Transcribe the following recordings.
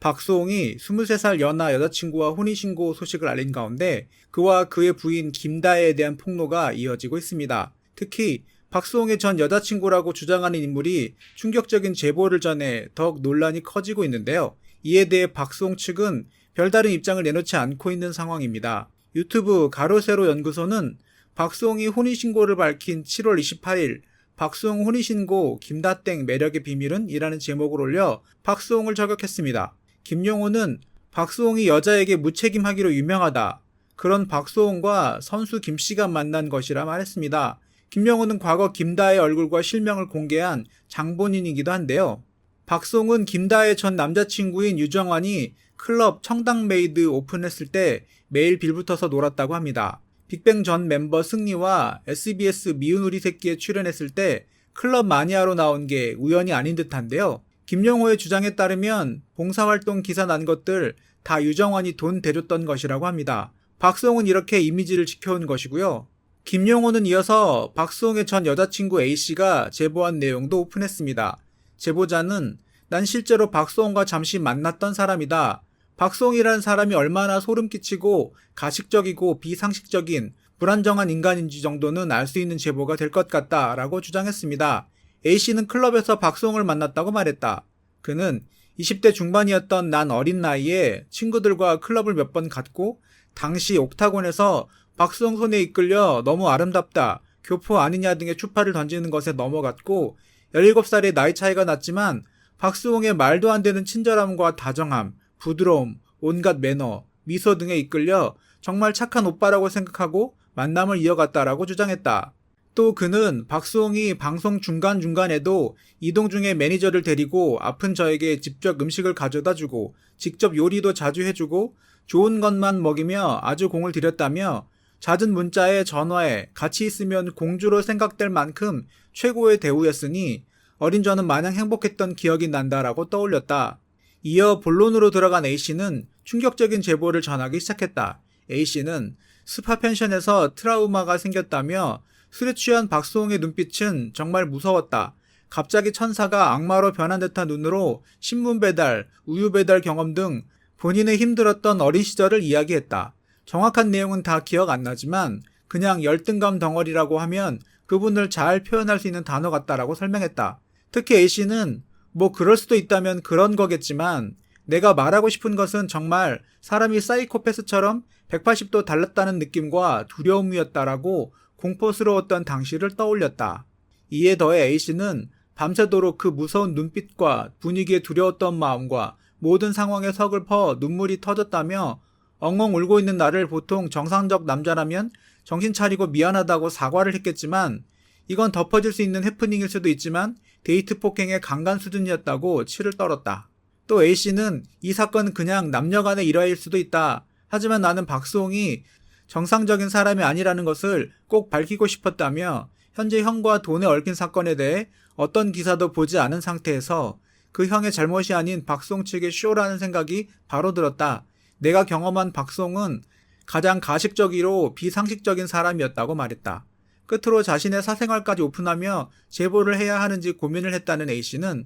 박수홍이 23살 연하 여자친구와 혼인신고 소식을 알린 가운데 그와 그의 부인 김다혜에 대한 폭로가 이어지고 있습니다. 특히 박수홍의 전 여자친구라고 주장하는 인물이 충격적인 제보를 전해 더욱 논란이 커지고 있는데요. 이에 대해 박수홍 측은 별다른 입장을 내놓지 않고 있는 상황입니다. 유튜브 가로세로 연구소는 박수홍이 혼인신고를 밝힌 7월 28일 박수홍 혼인신고 김다땡 매력의 비밀은? 이라는 제목을 올려 박수홍을 저격했습니다. 김용호는 박수홍이 여자에게 무책임하기로 유명하다. 그런 박수홍과 선수 김씨가 만난 것이라 말했습니다. 김용호는 과거 김다혜의 얼굴과 실명을 공개한 장본인이기도 한데요. 박수홍은 김다혜 전 남자친구인 유정환이 클럽 청당메이드 오픈했을 때 매일 빌붙어서 놀았다고 합니다. 빅뱅 전 멤버 승리와 SBS 미운 우리 새끼에 출연했을 때 클럽 마니아로 나온 게 우연이 아닌 듯한데요. 김용호의 주장에 따르면 봉사활동 기사 난 것들 다 유정환이 돈 대줬던 것이라고 합니다. 박수홍은 이렇게 이미지를 지켜온 것이고요. 김용호는 이어서 박수홍의 전 여자친구 A씨가 제보한 내용도 오픈했습니다. 제보자는 난 실제로 박수홍과 잠시 만났던 사람이다. 박수홍이라는 사람이 얼마나 소름 끼치고 가식적이고 비상식적인 불안정한 인간인지 정도는 알 수 있는 제보가 될 것 같다 라고 주장했습니다. A씨는 클럽에서 박수홍을 만났다고 말했다. 그는 20대 중반이었던 난 어린 나이에 친구들과 클럽을 몇 번 갔고 당시 옥타곤에서 박수홍 손에 이끌려 너무 아름답다, 교포 아니냐 등의 추파를 던지는 것에 넘어갔고 17살의 나이 차이가 났지만 박수홍의 말도 안 되는 친절함과 다정함, 부드러움, 온갖 매너, 미소 등에 이끌려 정말 착한 오빠라고 생각하고 만남을 이어갔다라고 주장했다. 또 그는 박수홍이 방송 중간중간에도 이동 중에 매니저를 데리고 아픈 저에게 직접 음식을 가져다주고 직접 요리도 자주 해주고 좋은 것만 먹이며 아주 공을 들였다며 잦은 문자에 전화에 같이 있으면 공주로 생각될 만큼 최고의 대우였으니 어린 저는 마냥 행복했던 기억이 난다라고 떠올렸다. 이어 본론으로 들어간 A씨는 충격적인 제보를 전하기 시작했다. A씨는 스파 펜션에서 트라우마가 생겼다며 술에 취한 박수홍의 눈빛은 정말 무서웠다. 갑자기 천사가 악마로 변한 듯한 눈으로 신문 배달, 우유 배달 경험 등 본인의 힘들었던 어린 시절을 이야기했다. 정확한 내용은 다 기억 안 나지만 그냥 열등감 덩어리라고 하면 그분을 잘 표현할 수 있는 단어 같다라고 설명했다. 특히 A씨는 뭐 그럴 수도 있다면 그런 거겠지만 내가 말하고 싶은 것은 정말 사람이 사이코패스처럼 180도 달랐다는 느낌과 두려움이었다라고 공포스러웠던 당시를 떠올렸다. 이에 더해 A씨는 밤새도록 그 무서운 눈빛과 분위기에 두려웠던 마음과 모든 상황에 서글퍼 눈물이 터졌다며 엉엉 울고 있는 나를 보통 정상적 남자라면 정신 차리고 미안하다고 사과를 했겠지만 이건 덮어질 수 있는 해프닝일 수도 있지만 데이트 폭행의 강간 수준이었다고 치를 떨었다. 또 A씨는 이 사건은 그냥 남녀간의 일화일 수도 있다. 하지만 나는 박수홍이 정상적인 사람이 아니라는 것을 꼭 밝히고 싶었다며 현재 형과 돈에 얽힌 사건에 대해 어떤 기사도 보지 않은 상태에서 그 형의 잘못이 아닌 박수홍 측의 쇼라는 생각이 바로 들었다. 내가 경험한 박수홍은 가장 가식적이로 비상식적인 사람이었다고 말했다. 끝으로 자신의 사생활까지 오픈하며 제보를 해야 하는지 고민을 했다는 A씨는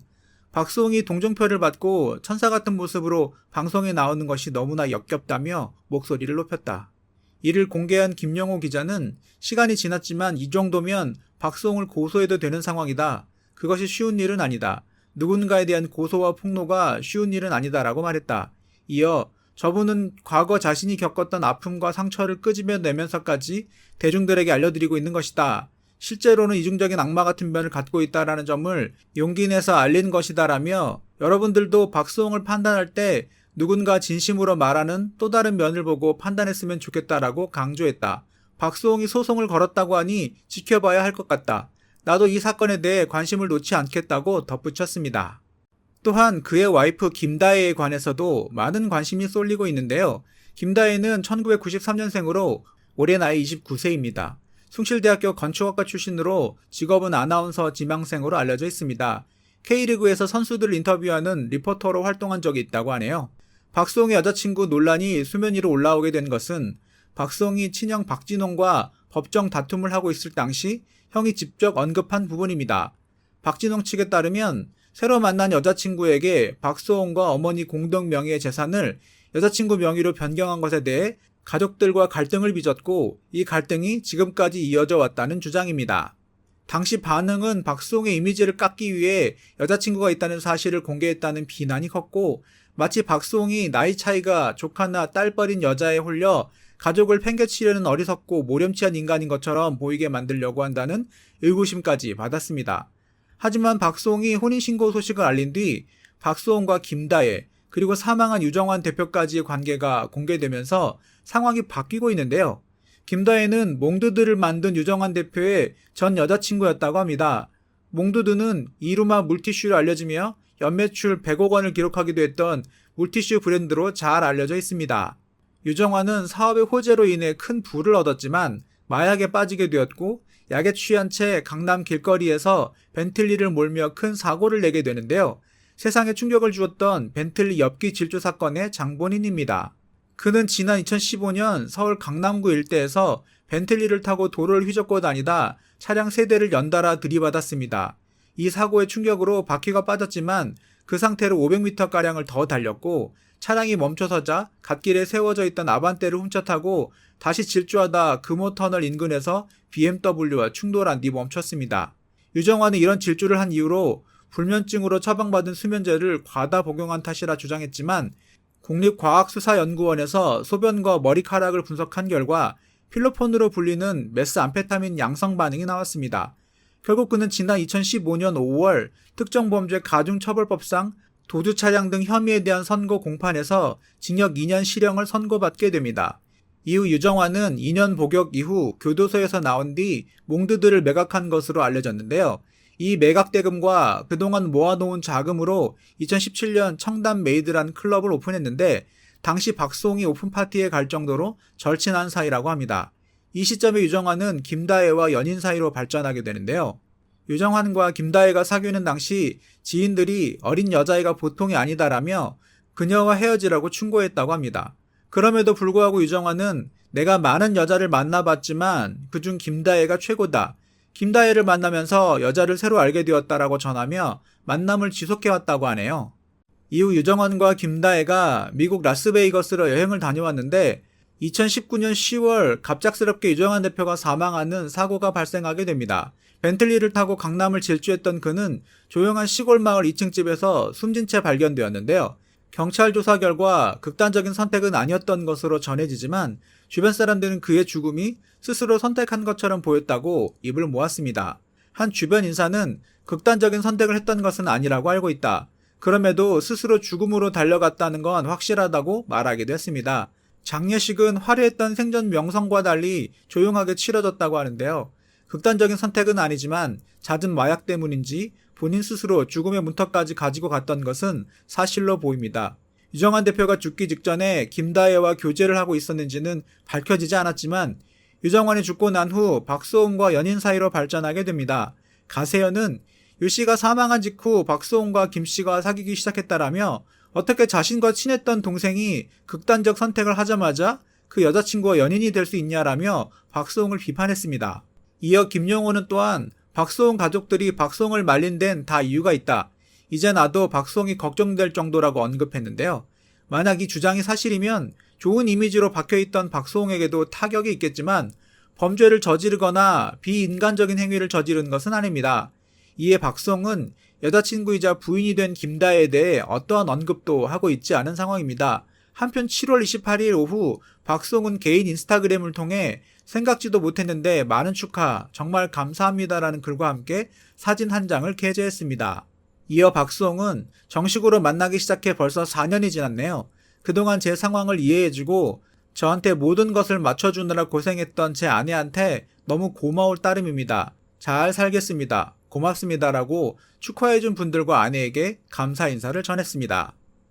박수홍이 동정표를 받고 천사 같은 모습으로 방송에 나오는 것이 너무나 역겹다며 목소리를 높였다. 이를 공개한 김용호 기자는 시간이 지났지만 이 정도면 박수홍을 고소해도 되는 상황이다. 그것이 쉬운 일은 아니다. 누군가에 대한 고소와 폭로가 쉬운 일은 아니다라고 말했다. 이어 저분은 과거 자신이 겪었던 아픔과 상처를 끄집어내면서까지 대중들에게 알려드리고 있는 것이다. 실제로는 이중적인 악마 같은 면을 갖고 있다라는 점을 용기 내서 알린 것이다라며 여러분들도 박수홍을 판단할 때 누군가 진심으로 말하는 또 다른 면을 보고 판단했으면 좋겠다라고 강조했다. 박수홍이 소송을 걸었다고 하니 지켜봐야 할 것 같다. 나도 이 사건에 대해 관심을 놓지 않겠다고 덧붙였습니다. 또한 그의 와이프 김다혜에 관해서도 많은 관심이 쏠리고 있는데요. 김다혜는 1993년생으로 올해 나이 29세입니다. 숭실대학교 건축학과 출신으로 직업은 아나운서 지망생으로 알려져 있습니다. K리그에서 선수들을 인터뷰하는 리포터로 활동한 적이 있다고 하네요. 박수홍의 여자친구 논란이 수면 위로 올라오게 된 것은 박수홍이 친형 박진홍과 법정 다툼을 하고 있을 당시 형이 직접 언급한 부분입니다. 박진홍 측에 따르면 새로 만난 여자친구에게 박수홍과 어머니 공동 명의의 재산을 여자친구 명의로 변경한 것에 대해 가족들과 갈등을 빚었고 이 갈등이 지금까지 이어져 왔다는 주장입니다. 당시 반응은 박수홍의 이미지를 깎기 위해 여자친구가 있다는 사실을 공개했다는 비난이 컸고 마치 박수홍이 나이 차이가 조카나 딸뻘인 여자에 홀려 가족을 팽개치려는 어리석고 모렴치한 인간인 것처럼 보이게 만들려고 한다는 의구심까지 받았습니다. 하지만 박수홍이 혼인신고 소식을 알린 뒤 박수홍과 김다혜 그리고 사망한 유정환 대표까지의 관계가 공개되면서 상황이 바뀌고 있는데요. 김다혜는 몽두드를 만든 유정환 대표의 전 여자친구였다고 합니다. 몽두드는 이루마 물티슈로 알려지며 연매출 100억 원을 기록하기도 했던 물티슈 브랜드로 잘 알려져 있습니다. 유정환은 사업의 호재로 인해 큰 부를 얻었지만 마약에 빠지게 되었고 약에 취한 채 강남 길거리에서 벤틀리를 몰며 큰 사고를 내게 되는데요. 세상에 충격을 주었던 벤틀리 엽기 질주 사건의 장본인입니다. 그는 지난 2015년 서울 강남구 일대에서 벤틀리를 타고 도로를 휘젓고 다니다 차량 3대를 연달아 들이받았습니다. 이 사고의 충격으로 바퀴가 빠졌지만 그 상태로 500m가량을 더 달렸고 차량이 멈춰서자 갓길에 세워져 있던 아반떼를 훔쳐 타고 다시 질주하다 금호터널 인근에서 BMW와 충돌한 뒤 멈췄습니다. 유정환은 이런 질주를 한 이유로 불면증으로 처방받은 수면제를 과다 복용한 탓이라 주장했지만 국립과학수사연구원에서 소변과 머리카락을 분석한 결과 필로폰으로 불리는 메스암페타민 양성 반응이 나왔습니다. 결국 그는 지난 2015년 5월 특정범죄 가중처벌법상 도주 차량 등 혐의에 대한 선고 공판에서 징역 2년 실형을 선고받게 됩니다. 이후 유정환은 2년 복역 이후 교도소에서 나온 뒤 몽드들을 매각한 것으로 알려졌는데요. 이 매각 대금과 그동안 모아놓은 자금으로 2017년 청담 메이드라는 클럽을 오픈했는데 당시 박수홍이 오픈파티에 갈 정도로 절친한 사이라고 합니다. 이 시점에 유정환은 김다혜와 연인 사이로 발전하게 되는데요. 유정환과 김다혜가 사귀는 당시 지인들이 어린 여자애가 보통이 아니다라며 그녀와 헤어지라고 충고했다고 합니다. 그럼에도 불구하고 유정환은 내가 많은 여자를 만나봤지만 그중 김다혜가 최고다. 김다혜를 만나면서 여자를 새로 알게 되었다라고 전하며 만남을 지속해왔다고 하네요. 이후 유정환과 김다혜가 미국 라스베이거스로 여행을 다녀왔는데 2019년 10월 갑작스럽게 유정환 대표가 사망하는 사고가 발생하게 됩니다. 벤틀리를 타고 강남을 질주했던 그는 조용한 시골 마을 2층 집에서 숨진 채 발견되었는데요. 경찰 조사 결과 극단적인 선택은 아니었던 것으로 전해지지만 주변 사람들은 그의 죽음이 스스로 선택한 것처럼 보였다고 입을 모았습니다. 한 주변 인사는 극단적인 선택을 했던 것은 아니라고 알고 있다. 그럼에도 스스로 죽음으로 달려갔다는 건 확실하다고 말하기도 했습니다. 장례식은 화려했던 생전 명성과 달리 조용하게 치러졌다고 하는데요. 극단적인 선택은 아니지만 잦은 마약 때문인지 본인 스스로 죽음의 문턱까지 가지고 갔던 것은 사실로 보입니다. 유정환 대표가 죽기 직전에 김다혜와 교제를 하고 있었는지는 밝혀지지 않았지만 유정환이 죽고 난 후 박수홍과 연인 사이로 발전하게 됩니다. 가세현은 유 씨가 사망한 직후 박수홍과 김 씨가 사귀기 시작했다라며 어떻게 자신과 친했던 동생이 극단적 선택을 하자마자 그 여자친구와 연인이 될 수 있냐라며 박수홍을 비판했습니다. 이어 김용호는 또한 박수홍 가족들이 박수홍을 말린 데는 다 이유가 있다. 이제 나도 박수홍이 걱정될 정도라고 언급했는데요. 만약 이 주장이 사실이면 좋은 이미지로 박혀있던 박수홍에게도 타격이 있겠지만 범죄를 저지르거나 비인간적인 행위를 저지른 것은 아닙니다. 이에 박수홍은 여자친구이자 부인이 된 김다혜에 대해 어떠한 언급도 하고 있지 않은 상황입니다. 한편 7월 28일 오후 박수홍은 개인 인스타그램을 통해 생각지도 못했는데 많은 축하, 정말 감사합니다라는 글과 함께 사진 한 장을 게재했습니다. 이어 박수홍은 정식으로 만나기 시작해 벌써 4년이 지났네요. 그동안 제 상황을 이해해주고 저한테 모든 것을 맞춰주느라 고생했던 제 아내한테 너무 고마울 따름입니다. 잘 살겠습니다. 고맙습니다라고 축하해준 분들과 아내에게 감사 인사를 전했습니다.